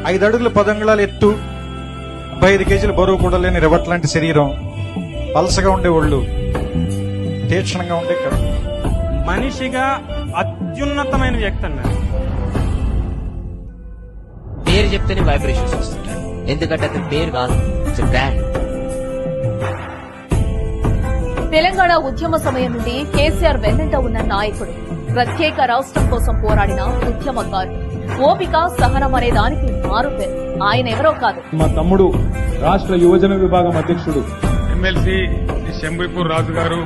5 అడుగులు 10 అంగుళాల ఎత్తు, 55 కేజీల బరువు కూడా లేని రివట్ లాంటి శరీరం, పలసగా ఉండే ఒళ్ళు, తీక్షణంగా ఉండే కళ్ళు. మనిషిగా అత్యున్నతమైన వ్యక్తి అన్నారు. పేరు చెప్తేనే వైబ్రేషన్స్ వస్తుంటాయి, ఎందుకంటే అతని పేరు కాదు, ఇట్స్ బ్రాండ్. తెలంగాణ ఉద్యమ సమయం నుండి కేసీఆర్ వెన్నంట ఉన్న నాయకుడు, ప్రత్యేక రాష్ట్రం కోసం పోరాడిన ఉద్యమకారుడు, ఓపిక సహనం అనే దానికి మారుపేరు. ఆయన ఎవరో కాదు, మా తమ్ముడు రాష్ట్ర యువజన విభాగం అధ్యక్షుడు ఎమ్మెల్సీ శంభీపూర్ రాజు గారు,